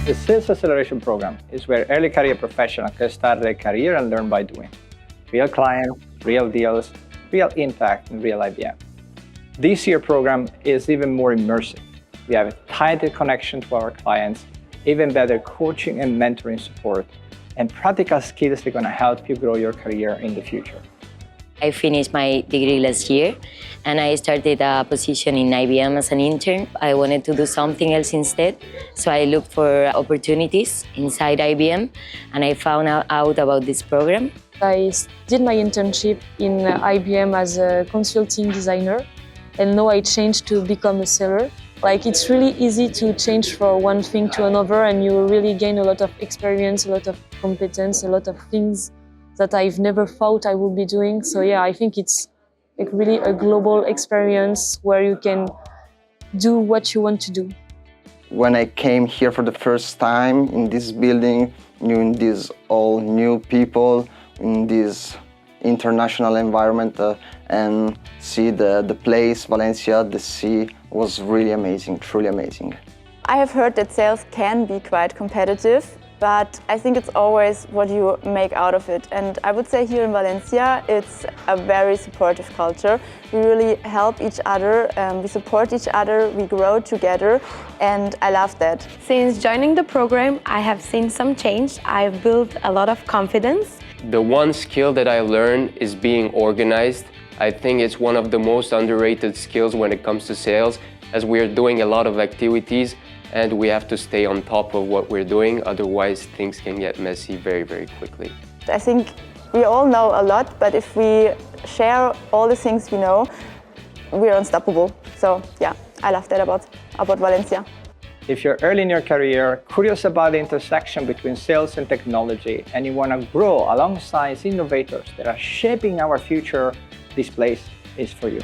The Sales Acceleration Program is where early career professionals can start their career and learn by doing. Real clients, real deals, real impact, and real IBM. This year's program is even more immersive. We have a tighter connection to our clients, even better coaching and mentoring support, and practical skills that are going to help you grow your career in the future. I finished my degree last year and I started a position in IBM as an intern. I wanted to do something else instead, so I looked for opportunities inside IBM and I found out about this program. I did my internship in IBM as a consulting designer, and now I changed to become a seller. It's really easy to change from one thing to another, and you really gain a lot of experience, a lot of competence, a lot of things that I've never thought I would be doing. So yeah, I think it's really a global experience where you can do what you want to do. When I came here for the first time in this building, knowing these all new people in this international environment and see the place, Valencia, the sea, was really amazing, truly amazing. I have heard that sales can be quite competitive, but I think it's always what you make out of it. And I would say here in Valencia, it's a very supportive culture. We really help each other, we support each other, we grow together, and I love that. Since joining the program, I have seen some change. I've built a lot of confidence. The one skill that I learned is being organized. I think it's one of the most underrated skills when it comes to sales, as we're doing a lot of activities and we have to stay on top of what we're doing, otherwise things can get messy very, very quickly. I think we all know a lot, but if we share all the things we know, we're unstoppable. So yeah, I love that about Valencia. If you're early in your career, curious about the intersection between sales and technology, and you want to grow alongside innovators that are shaping our future, this place is for you.